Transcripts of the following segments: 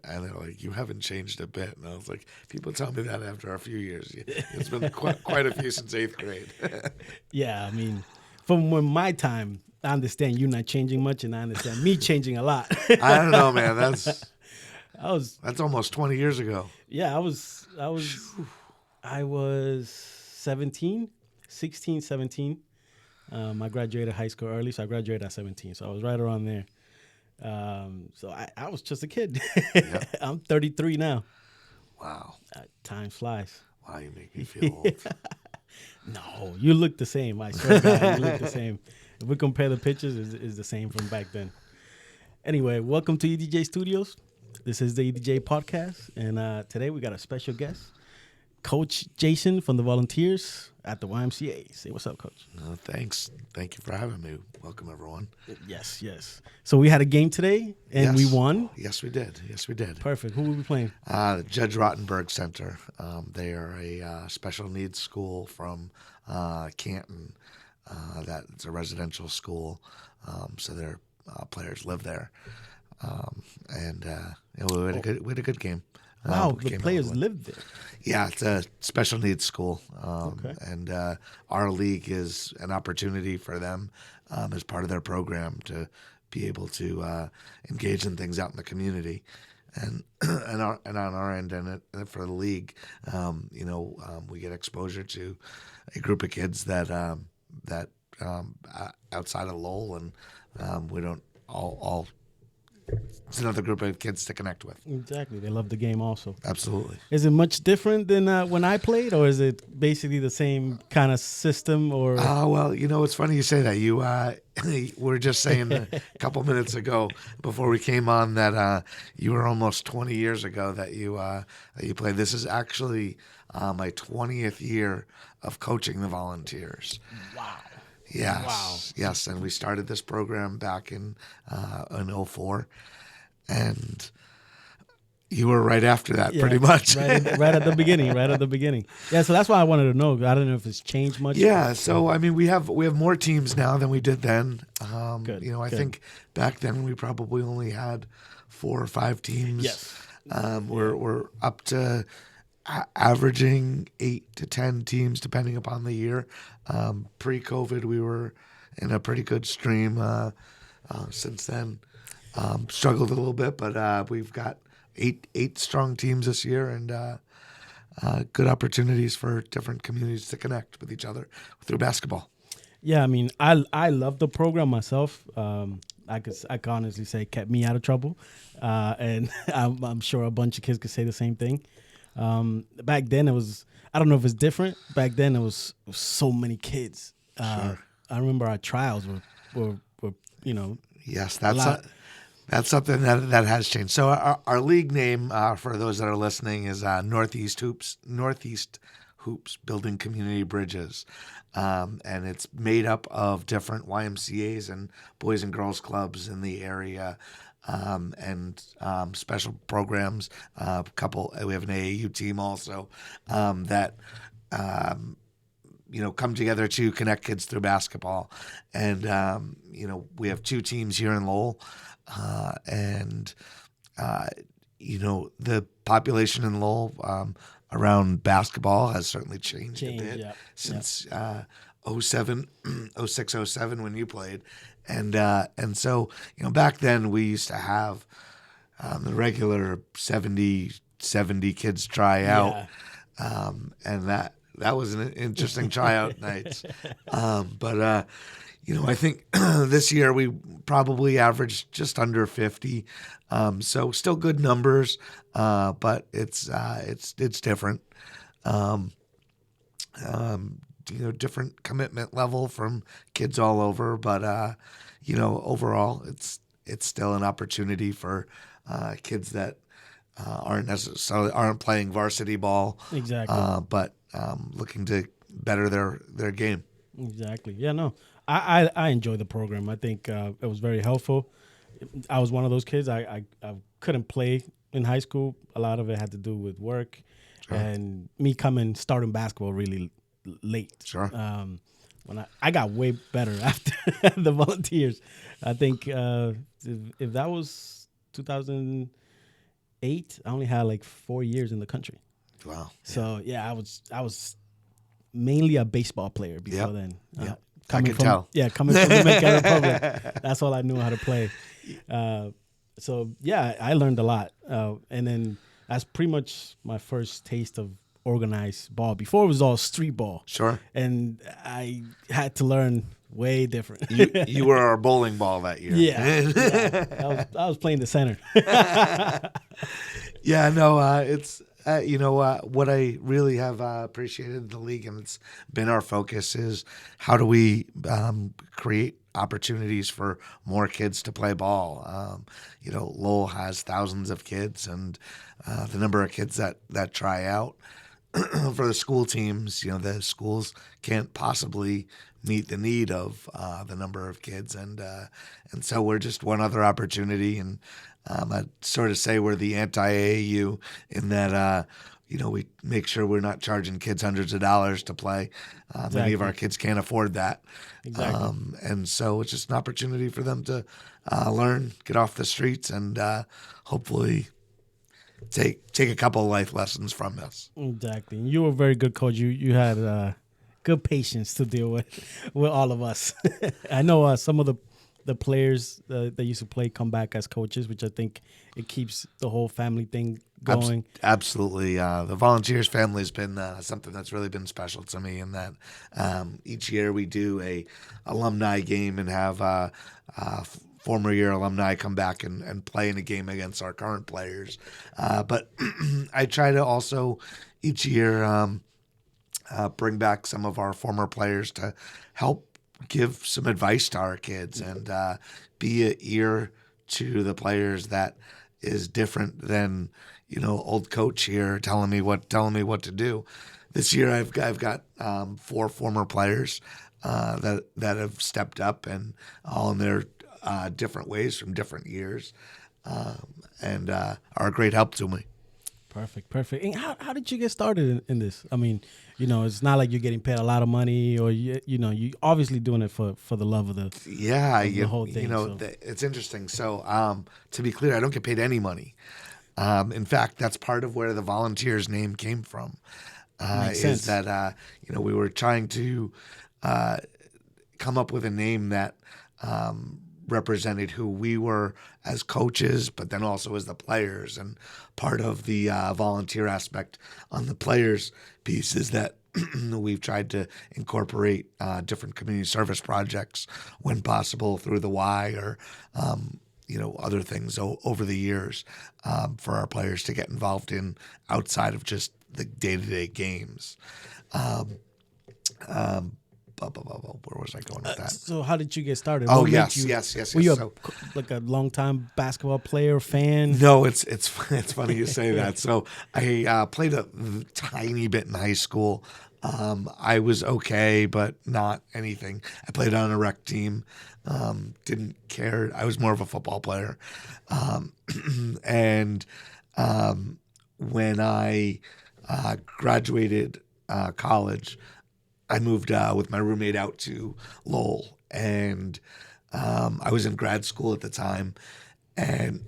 and they're like, you haven't changed a bit. And I was like, people tell me that after a few years. It's been quite a few since 8th grade. Yeah, I mean, from when my time, I understand you not changing much, and I understand me changing a lot. I don't know, man. I was, That's almost 20 years ago. yeah, I was 17, 16, 17. I graduated high school early, so I graduated at 17. So I was right around there. So I was just a kid. Yep. I'm 33 now. Wow. Time flies. Wow, you make me feel old. No, you look the same. I swear to God, you look the same. If we compare the pictures, it's the same from back then. Anyway, welcome to EDJ Studios. This is the EDJ podcast, and today we got a special guest, Coach Jason from the Volunteers at the YMCA. Say what's up, Coach. Thanks. Thank you for having me. Welcome, everyone. Yes. So we had a game today, and we won. Yes, we did. Perfect. Who were we playing? Judge Rottenberg Center. They are a special needs school from Canton. That's a residential school, so their players live there. We had a good game. Wow, the players live there. Yeah, it's a special needs school, Okay. and our league is an opportunity for them as part of their program to be able to engage in things out in the community, and on our end and for the league, we get exposure to a group of kids that outside of Lowell, and we don't all. It's another group of kids to connect with. Exactly. They love the game also. Absolutely. Is it much different than when I played, or is it basically the same kind of system? Or well, it's funny you say that. You were just saying a couple minutes ago before we came on that you were almost 20 years ago that you played. This is actually my 20th year of coaching the Volunteers. Wow. Yes. Wow. Yes, and we started this program back in 04, and you were right after that, pretty much. right at the beginning. Yeah, so that's why I wanted to know. I don't know if it's changed much. Yeah, so I mean, we have more teams now than we did then. Good. I think back then we probably only had 4 or 5 teams. Yes. We're up to averaging 8 to 10 teams depending upon the year. Pre-COVID, we were in a pretty good stream. Since then, struggled a little bit, but we've got eight strong teams this year, and good opportunities for different communities to connect with each other through basketball. Yeah, I mean, I love the program myself. I can honestly say it kept me out of trouble, and I'm sure a bunch of kids could say the same thing. Back then, it was, I don't know if it's different. Back then, it was so many kids. Sure. I remember our trials were Yes, that's something that has changed. So our league name, for those that are listening, is Northeast Hoops Building Community Bridges, and it's made up of different YMCA's and Boys and Girls Clubs in the area. And special programs. We have an AAU team also that come together to connect kids through basketball. And we have 2 teams here in Lowell, and the population in Lowell around basketball has certainly changed a bit since 07, 06, 07 when you played. And so, back then we used to have the regular 70 kids try out. And that was an interesting tryout nights. But I think this year we probably averaged just under 50. So still good numbers, but it's different. Different commitment level from kids all over, but overall, it's still an opportunity for kids that aren't playing varsity ball, Exactly. but looking to better their game. Exactly. Yeah, no, I enjoy the program. I think it was very helpful. I was one of those kids. I couldn't play in high school. A lot of it had to do with work, and me starting basketball really late. Sure. When I got way better after the Volunteers. I think if that was 2008, 8, I only had like 4 years in the country. Wow. So yeah, I was mainly a baseball player before then. Yeah. Coming I can tell. Yeah, coming from the Dominican Republic. That's all I knew how to play. So yeah, I learned a lot. And then that's pretty much my first taste of organized ball. Before it was all street ball. Sure. And I had to learn way different. You were our bowling ball that year. Yeah. I was playing the center. Yeah, no, it's what I really have appreciated in the league, and it's been our focus, is how do we create opportunities for more kids to play ball. Lowell has thousands of kids, and the number of kids that try out for the school teams, the schools can't possibly meet the need of the number of kids, and so we're just one other opportunity. And I'd sort of say we're the anti-AAU in that we make sure we're not charging kids hundreds of dollars to play. Exactly. Many of our kids can't afford that. Exactly. And so it's just an opportunity for them to learn, get off the streets, and hopefully take a couple of life lessons from this. Exactly. And you were a very good coach. You had good patience to deal with all of us. I know some of the players that used to play come back as coaches, which I think it keeps the whole family thing going. Absolutely. The Volunteers family has been something that's really been special to me, in that each year we do a alumni game and have former year alumni come back and play in a game against our current players. But I try to also each year bring back some of our former players to help give some advice to our kids and be an ear to the players that is different than old coach here telling me what to do. This year I've got 4 former players that have stepped up, and all in their different ways from different years, and are a great help to me. Perfect. And how did you get started in this? I mean, it's not like you're getting paid a lot of money, or you obviously doing it for the love of the whole thing. It's interesting. So to be clear, I don't get paid any money. In fact, that's part of where the Volunteers name came from. Makes sense. Is that we were trying to come up with a name that represented who we were as coaches, but then also as the players. And part of the volunteer aspect on the players piece is that we've tried to incorporate different community service projects when possible through the Y, or other things over the years for our players to get involved in outside of just the day-to-day games. Where was I going with that? So how did you get started? Oh, yes. Were you like a long-time basketball player, fan? No, it's funny you say that. So I played a tiny bit in high school. I was okay, but not anything. I played on a rec team. Didn't care. I was more of a football player. And when I graduated college, I moved with my roommate out to Lowell, and I was in grad school at the time. And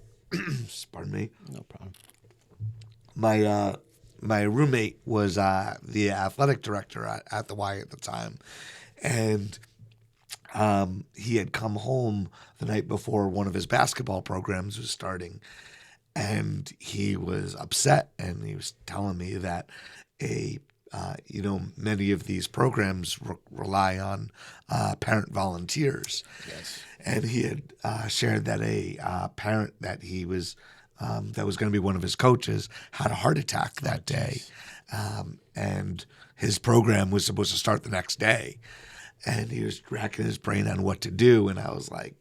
pardon me. No problem. My roommate was the athletic director at the Y at the time, and he had come home the night before one of his basketball programs was starting, and he was upset, and he was telling me that many of these programs rely on parent volunteers. Yes. And he had shared that a parent that he was that was going to be one of his coaches had a heart attack that day, and his program was supposed to start the next day. And he was racking his brain on what to do, and I was like,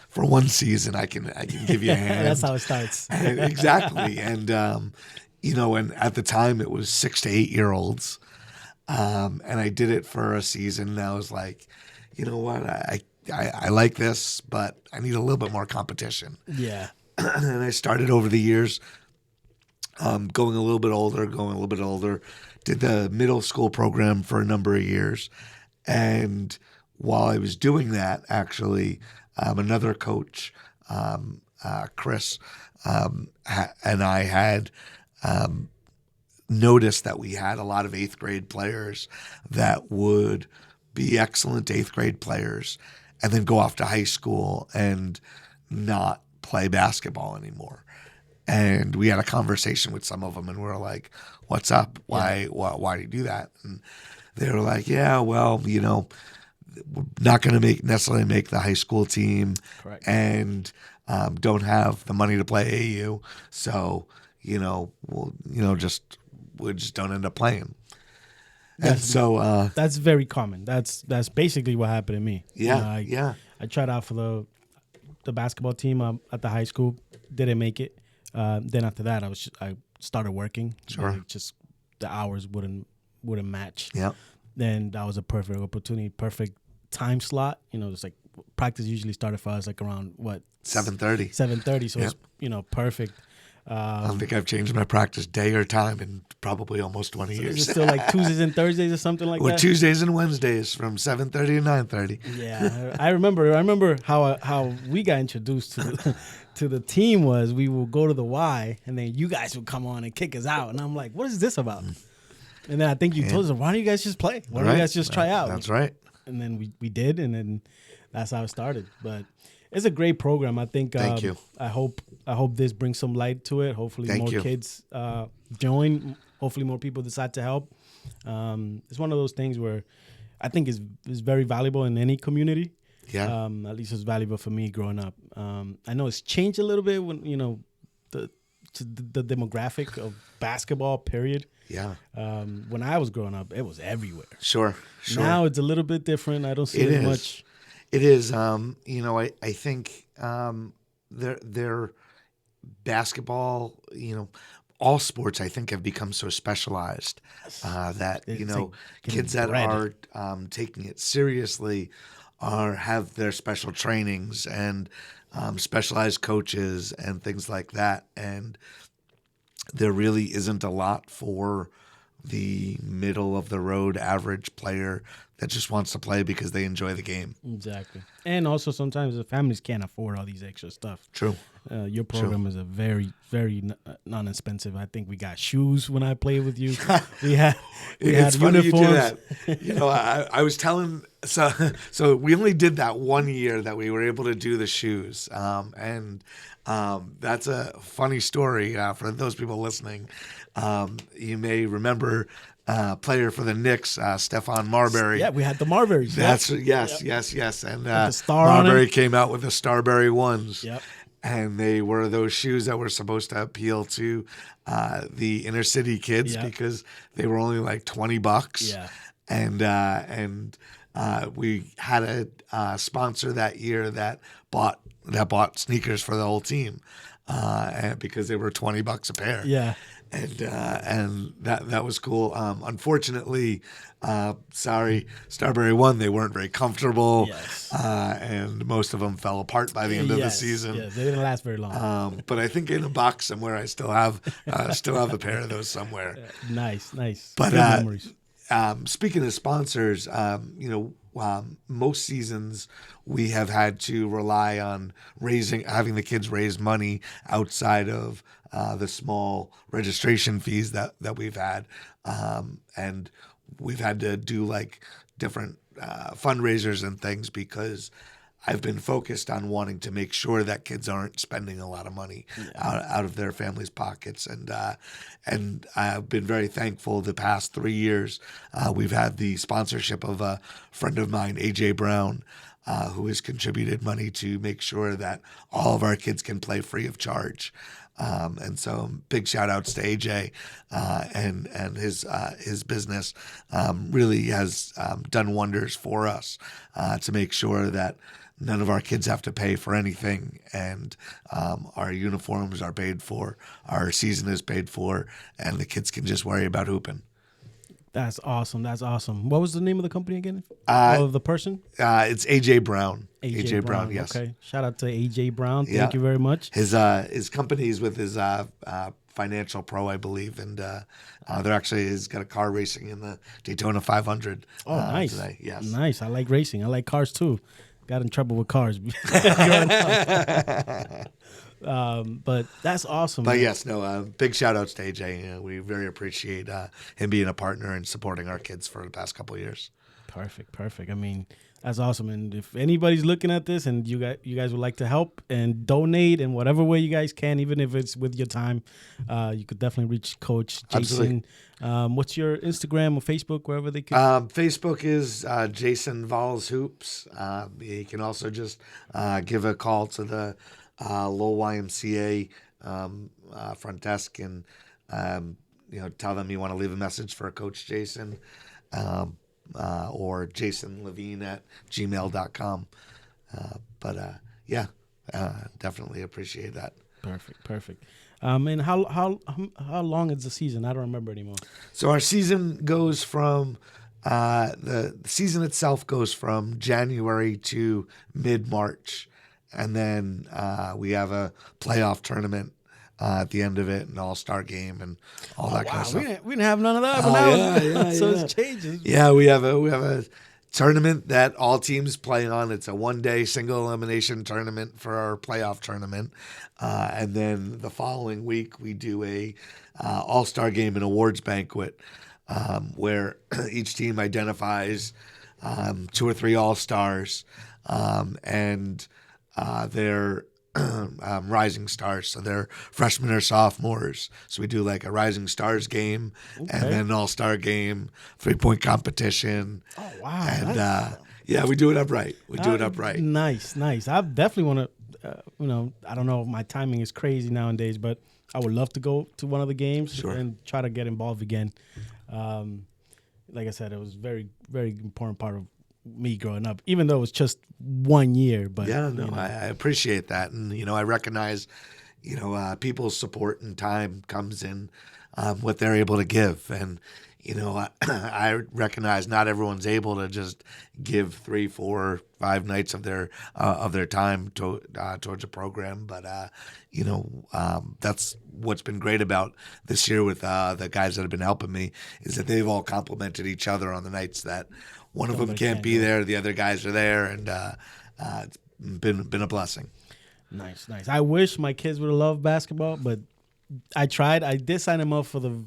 for one season, I can give you a hand. That's how it starts. Exactly. And and at the time it was 6 to 8 year olds, and I did it for a season. And I was like, you know what, I like this, but I need a little bit more competition. Yeah. And I started over the years, going a little bit older. Did the middle school program for a number of years. And while I was doing that, actually, another coach, Chris, and I had noticed that we had a lot of 8th grade players that would be excellent 8th grade players and then go off to high school and not play basketball anymore. And we had a conversation with some of them, and we were like, "What's up? Why do you do that?" And they were like, "Yeah, well, we're not going to necessarily make the high school team, Correct. And don't have the money to play AU, so we just don't end up playing." And so that's very common. That's basically what happened to me. Yeah, I tried out for the basketball team at the high school, didn't make it. Then after that, I started working. Sure. Just the hours wouldn't match. Yeah. Then that was a perfect opportunity, perfect time slot. It's like practice usually started for us like around 7:30. 7:30. So Yep. it's perfect. I don't think I've changed my practice day or time in probably almost 20 years. Is it still like Tuesdays and Thursdays or something like that? Tuesdays and Wednesdays from 7:30 to 9:30. Yeah, I remember how we got introduced to the team was we will go to the Y and then you guys would come on and kick us out, and I'm like, what is this about? And then I think you told us, why don't you guys just play? Why don't you guys just try out? That's right. And then we did, and then that's how it started. But it's a great program. I think. Thank you. I hope this brings some light to it. Hopefully, Thank more you. kids join. Hopefully, more people decide to help. It's one of those things where I think is very valuable in any community. Yeah. At least it's valuable for me growing up. I know it's changed a little bit when the demographic of basketball. Period. Yeah. When I was growing up, it was everywhere. Sure. Now it's a little bit different. I don't see it as much. It is. I think their basketball, all sports, I think, have become so specialized that, kids that are taking it seriously have their special trainings and specialized coaches and things like that. And there really isn't a lot for the middle of the road average player that just wants to play because they enjoy the game. Exactly. And also sometimes the families can't afford all these extra stuff. True. Your program is a very, very non-expensive. I think we got shoes when I played with you. We had funny uniforms. You do that. I was telling so we only did that one year that we were able to do the shoes, and that's a funny story for those people listening. You may remember player for the Knicks, Stephon Marbury. Yeah, we had the Marburys. Yes. And the star Marbury came out with the Starberry ones. Yep. And they were those shoes that were supposed to appeal to the inner city kids because they were only like $20. Yeah. And we had a sponsor that year that bought sneakers for the whole team, and because they were $20 a pair. Yeah. And that was cool. Unfortunately, Starberry won. They weren't very comfortable. Yes. And most of them fell apart by the end of the season. Yeah, they didn't last very long. But I think in a box somewhere, I still have a pair of those somewhere. Nice. But good memories. Speaking of sponsors, most seasons we have had to rely on having the kids raise money outside of the small registration fees that we've had, and we've had to do like different fundraisers and things because I've been focused on wanting to make sure that kids aren't spending a lot of money out of their families' pockets. And I've been very thankful the past 3 years. We've had the sponsorship of a friend of mine, AJ Brown, who has contributed money to make sure that all of our kids can play free of charge. And so big shout outs to AJ and his business really has done wonders for us to make sure that none of our kids have to pay for anything, and our uniforms are paid for, our season is paid for, and the kids can just worry about hooping. That's awesome. What was the name of the company again? Of the person? It's AJ Brown. AJ Brown, yes. Okay. Shout out to AJ Brown. Thank you very much. His company is with his Financial Pro, I believe, and he's got a car racing in the Daytona 500. Oh, nice. Today. Yes. Nice. I like racing. I like cars too. Got in trouble with cars. But that's awesome. But man. yes, no, big shout outs to AJ. We very appreciate him being a partner and supporting our kids for the past couple of years. Perfect. I mean, that's awesome. And if anybody's looking at this and you guys would like to help and donate in whatever way you guys can, even if it's with your time, you could definitely reach Coach Jason. What's your Instagram or Facebook, wherever they can? Facebook is Jason Vols Hoops. You can also just give a call to the Lowell YMCA front desk and tell them you want to leave a message for Coach Jason. Or Jason Levene at gmail.com. Definitely appreciate that. Perfect. And how long is the season? I don't remember anymore. So our season goes from the season itself goes from January to mid-March, and then we have a playoff tournament at the end of it, an all-star game and all that kind of stuff. We didn't have none of that. So it's changes. Yeah, we have a tournament that all teams play on. It's a one-day single elimination tournament for our playoff tournament, and then the following week we do a all-star game and awards banquet where each team identifies 2 or 3 all-stars and their rising stars, so they're freshmen or sophomores. So we do like a rising stars game, and then an all-star game, 3-point competition. Oh wow! And we do it upright. Nice. I definitely want to. I don't know. My timing is crazy nowadays, but I would love to go to one of the games and try to get involved again. Like I said, it was very, very important part of me growing up, even though it was just 1 year. But I appreciate that, and I recognize, people's support and time comes in what they're able to give, and I recognize not everyone's able to just give 3, 4, 5 nights of their time towards a program, but that's what's been great about this year with the guys that have been helping me is that they've all complimented each other on the nights that one of them can't be there, the other guys are there, and it's been a blessing. Nice. I wish my kids would have loved basketball, but I tried. I did sign them up for the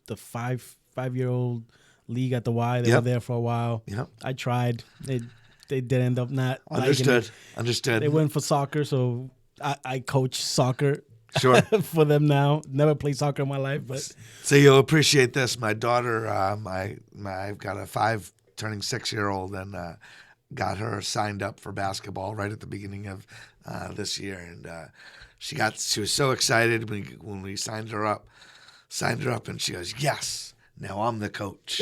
5-year-old league at the Y. They were there for a while. Yep. I tried. They did end up not Understood. They went for soccer, so I coach soccer. Sure. For them now. Never played soccer in my life, but so you'll appreciate this. My daughter, I've got a 5 turning 6-year-old, and got her signed up for basketball right at the beginning of this year, and she was so excited when we signed her up, and she goes, "Yes, now I'm the coach."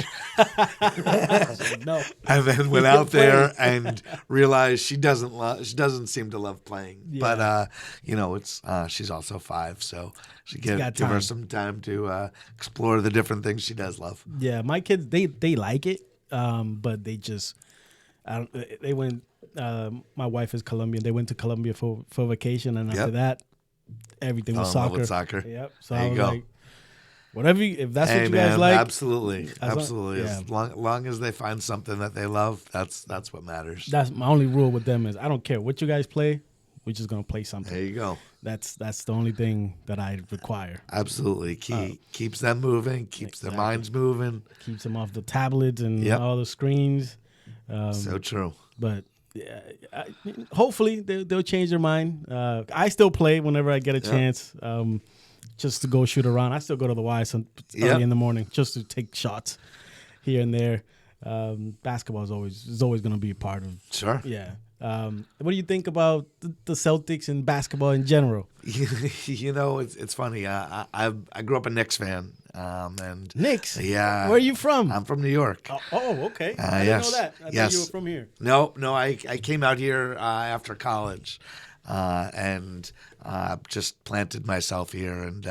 No. And then went out there and realized she doesn't seem to love playing. Yeah. But she's also 5, so give her some time to explore the different things she does love. Yeah, my kids they like it, but they just they went. My wife is Colombian. They went to Colombia for vacation, and after that, everything was soccer. With soccer. Yep. So there I you was go. like, whatever, if that's what you guys like, absolutely. As long as they find something that they love, that's what matters. That's my only rule with them is I don't care what you guys play, we're just gonna play something. There you go. That's the only thing that I require. Absolutely, keeps them moving, keeps their minds moving, keeps them off the tablets and all the screens. So true. But hopefully they'll change their mind. I still play whenever I get a chance. Just to go shoot around. I still go to the Y early in the morning just to take shots here and there. Basketball is always going to be a part of. Sure. Yeah. What do you think about the Celtics and basketball in general? It's funny. I grew up a Knicks fan. And Knicks? Yeah. Where are you from? I'm from New York. Oh, okay. I didn't know that. I thought you were from here. No. I came out here after college. And just planted myself here, and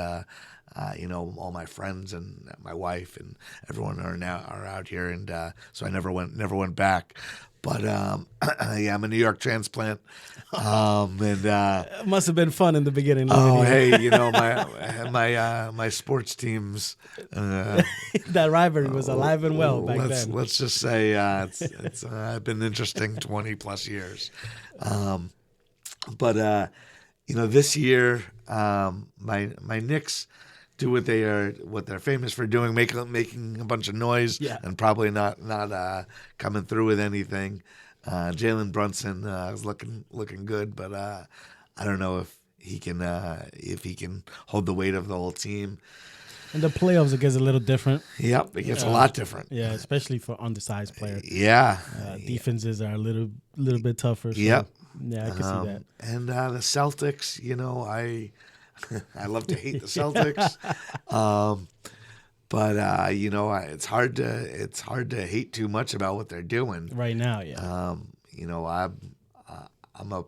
all my friends and my wife and everyone are out here, and so I never went back. But I'm a New York transplant, and it must have been fun in the beginning. My sports teams. That rivalry was alive and well back then. Let's just say it's been interesting 20 plus years. But this year, my Knicks do what they're famous for doing, making a bunch of noise, and probably not coming through with anything. Jalen Brunson is looking good, but I don't know if he can hold the weight of the whole team. And the playoffs, it gets a little different. Yep, it gets a lot different. Yeah, especially for undersized players. Yeah, defenses are a little bit tougher. So, yep. Yeah, I can see that. And the Celtics, I love to hate the Celtics, but it's hard to hate too much about what they're doing right now. Yeah. I'm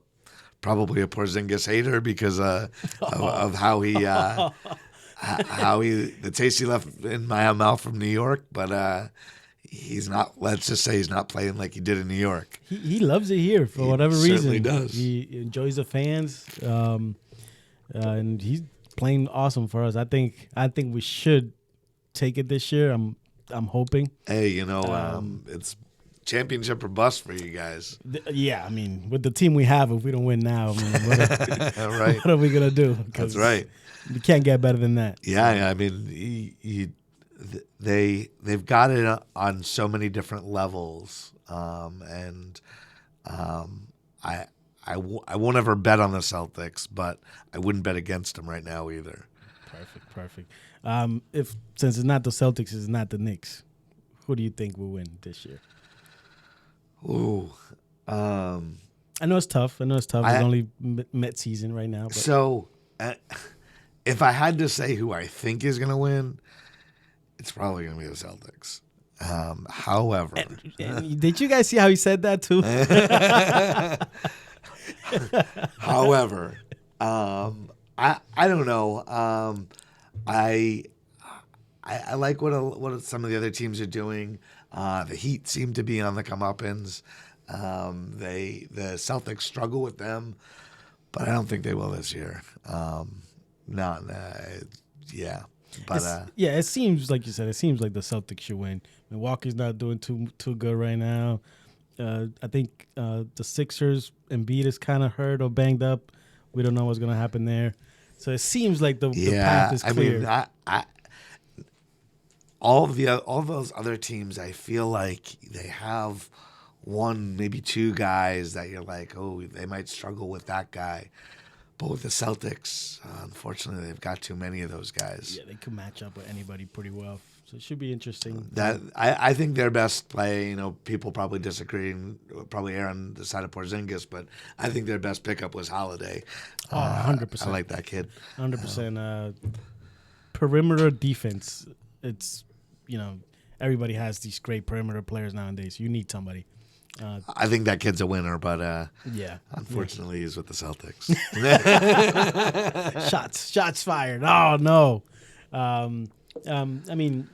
probably a Porzingis hater because of how he the taste he left in my mouth from New York, but he's not. Let's just say he's not playing like he did in New York. He loves it here for whatever reason. Certainly does. He enjoys the fans, and he's playing awesome for us. I think we should take it this year. I'm hoping. Hey, it's championship or bust for you guys. Yeah, I mean, with the team we have, if we don't win now, right. What are we gonna do? That's right. You can't get better than that. Yeah, I mean, they've got it on so many different levels, and I won't ever bet on the Celtics, but I wouldn't bet against them right now either. Perfect. Since it's not the Celtics, it's not the Knicks, who do you think will win this year? Ooh, I know it's tough. It's only Met season right now. But. So, if I had to say who I think is going to win, it's probably going to be the Celtics. However, and did you guys see how he said that too? However, I don't know. I like what some of the other teams are doing. The Heat seem to be on the comeuppance. The Celtics struggle with them, but I don't think they will this year. Yeah. But it seems like you said. It seems like the Celtics should win. Milwaukee's not doing too good right now. I think the Sixers, Embiid is kind of hurt or banged up. We don't know what's going to happen there. So it seems like the path is clear. I mean, all those other teams, I feel like they have one, maybe two guys that you're like, oh, they might struggle with that guy. But with the Celtics, unfortunately, they've got too many of those guys. Yeah, they can match up with anybody pretty well. So it should be interesting. I think their best play, people probably disagree and probably err on the side of Porzingis, but I think their best pickup was Holiday. 100%. I like that kid. 100%. Perimeter defense. It's, everybody has these great perimeter players nowadays. You need somebody. I think that kid's a winner, but unfortunately, he's with the Celtics. Shots fired. Oh no. I mean,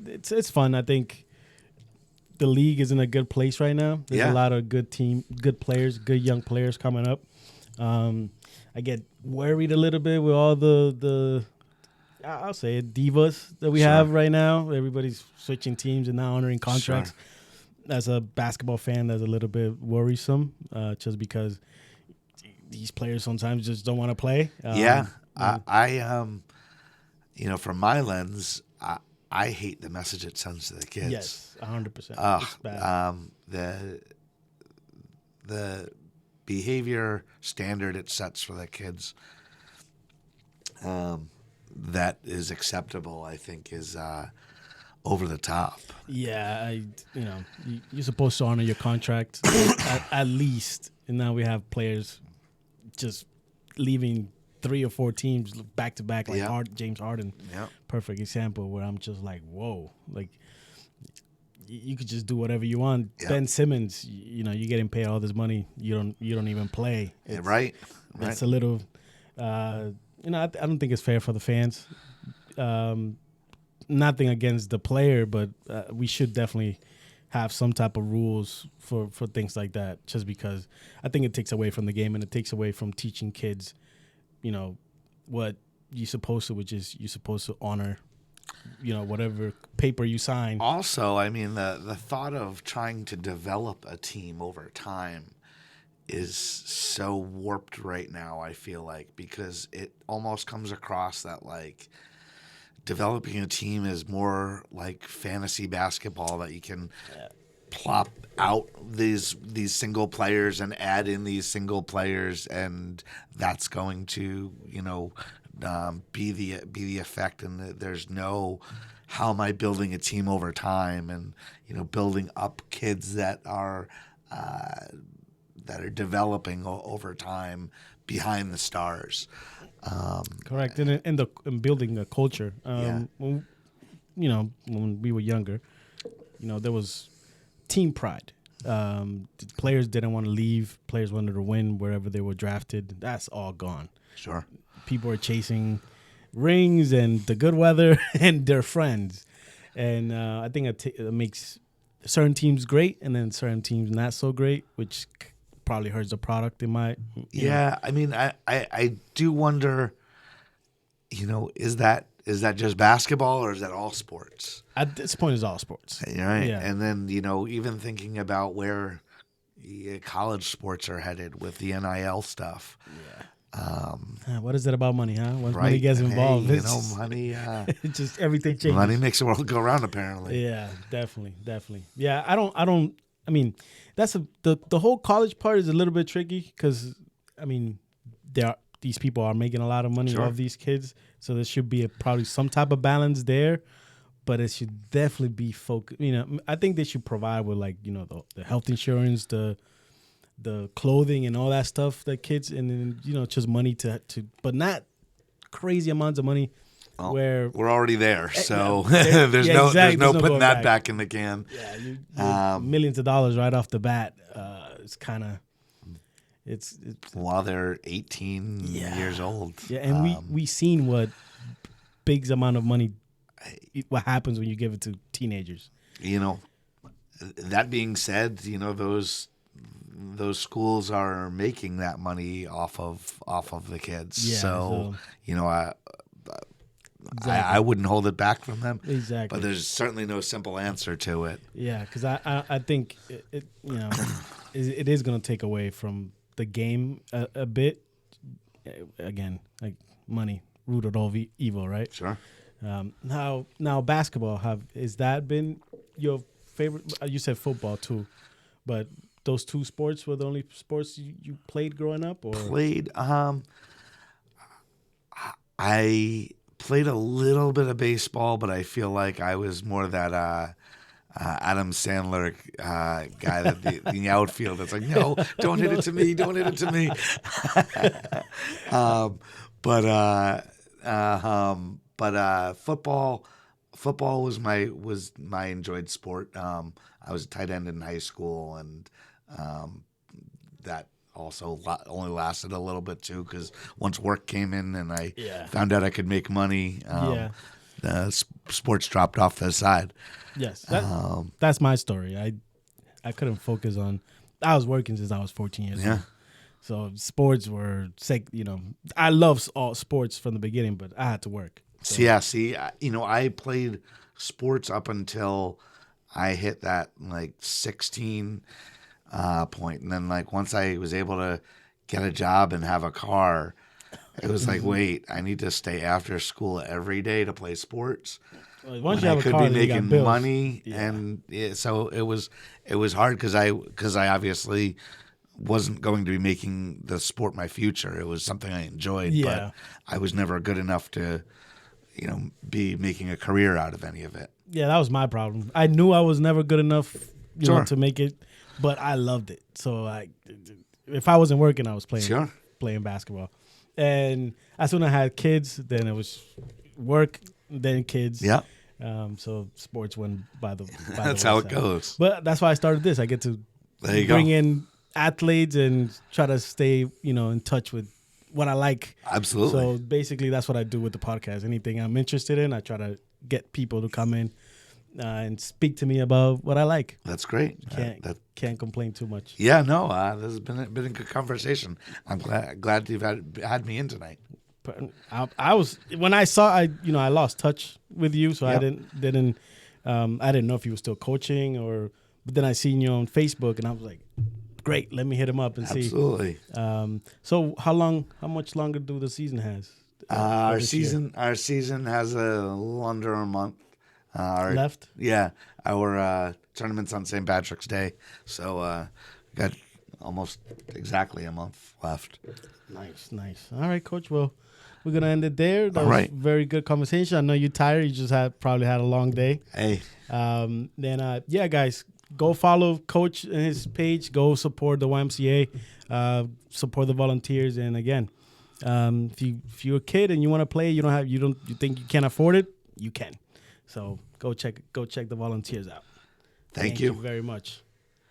it's fun. I think the league is in a good place right now. There's a lot of good players, good young players coming up. I get worried a little bit with all the I'll say it, divas that we have right now. Everybody's switching teams and now honoring contracts. Sure. As a basketball fan, that's a little bit worrisome, just because these players sometimes just don't want to play. I from my lens, I hate the message it sends to the kids. Yes, 100%. It's bad. The behavior standard it sets for the kids, that is acceptable, I think, is over the top. Yeah, you're supposed to honor your contract at least, and now we have players just leaving 3 or 4 teams back to back, like James Harden. Yep. Perfect example where I'm just like, whoa, like you could just do whatever you want. Yep. Ben Simmons, you're getting paid all this money, you don't even play. Right. It's a little, I don't think it's fair for the fans. Nothing against the player, but we should definitely have some type of rules for things like that, just because I think it takes away from the game and it takes away from teaching kids, what you're supposed to, which is you're supposed to honor, whatever paper you sign. Also, I mean, the thought of trying to develop a team over time is so warped right now, I feel like, because it almost comes across that like developing a team is more like fantasy basketball, that you can plop out these single players and add in these single players, and that's going to, be the effect. And there's no, how am I building a team over time, and building up kids that are developing over time behind the stars. Correct, and building a culture. When we were younger, there was team pride. The players didn't want to leave. Players wanted to win wherever they were drafted. That's all gone. Sure. People are chasing rings and the good weather and their friends. And I think it makes certain teams great and then certain teams not so great, which probably hurts the product in my... Yeah, I mean, I do wonder, is that just basketball or is that all sports? At this point, it's all sports. Right? Yeah. And then, even thinking about where college sports are headed with the NIL stuff. Yeah. What is it about money, huh? Once right? money gets involved, hey, money. It's just everything changes. Money makes the world go round, apparently. Yeah, definitely. Yeah, I mean, that's the whole college part is a little bit tricky because, I mean, these people are making a lot of money off these kids, so there should be probably some type of balance there, but it should definitely be focused. I think they should provide with the health insurance, the clothing and all that stuff that kids, and then just money to but not crazy amounts of money. Well, where we're already there, so there's no putting that back in the can. Yeah, millions of dollars right off the bat. It's kind of it's while they're 18 years old. Yeah, and we seen what big amount of money what happens when you give it to teenagers. That being said, those schools are making that money off of the kids. Yeah, so I wouldn't hold it back from them. Exactly. But there's certainly no simple answer to it. Yeah, because I think it is going to take away from the game a bit. Again, like money, root of all evil, right? Sure. Now basketball, has that been your favorite? You said football too, but those two sports were the only sports you played growing up? Or? Played. I played a little bit of baseball, but I feel like I was more that Adam Sandler guy that the outfield. It's like, no, don't hit it to me, don't hit it to me. But football was my enjoyed sport. I was a tight end in high school, and that also only lasted a little bit too, because once work came in and I found out I could make money, the sports dropped off to the side. Yes, that's my story. I couldn't focus on. I was working since I was 14 years old. So sports were I love all sports from the beginning, but I had to work. So. I played sports up until I hit that 16 point, and then once I was able to get a job and have a car, it was like, wait, I need to stay after school every day to play sports. Well, once you have a car, I could be making money, and so it was hard because I obviously wasn't going to be making the sport my future. It was something I enjoyed, but I was never good enough to be making a career out of any of it. Yeah, that was my problem. I knew I was never good enough to make it, but I loved it. So if I wasn't working, I was playing basketball. And as soon as I had kids, then it was work, then kids. Yeah. So sports went by the That's how it goes. But that's why I started this. I get to bring in athletes and try to stay, in touch with what I like. Absolutely. So basically, that's what I do with the podcast. Anything I'm interested in, I try to get people to come in and speak to me about what I like. That's great. Can't complain too much. Yeah, no, this has been a good conversation. I'm glad you've had me in tonight. I was when I saw I lost touch with you, so I didn't know if you were still coaching or. But then I seen you on Facebook, and I was like, great. Let me hit him up and see. Absolutely. So how much longer do the season has? Our season has a little under a month Left. Yeah, our tournament's on St. Patrick's Day, so got almost exactly a month left. Nice. All right, Coach. Well, we're gonna end it there. That All right. was very good conversation. I know you're tired. You just probably had a long day. Hey. Yeah, guys, go follow Coach and his page. Go support the YMCA. Support the volunteers. And again, if you're a kid and you want to play, you think you can't afford it, you can. So go check the volunteers out. Thank you very much.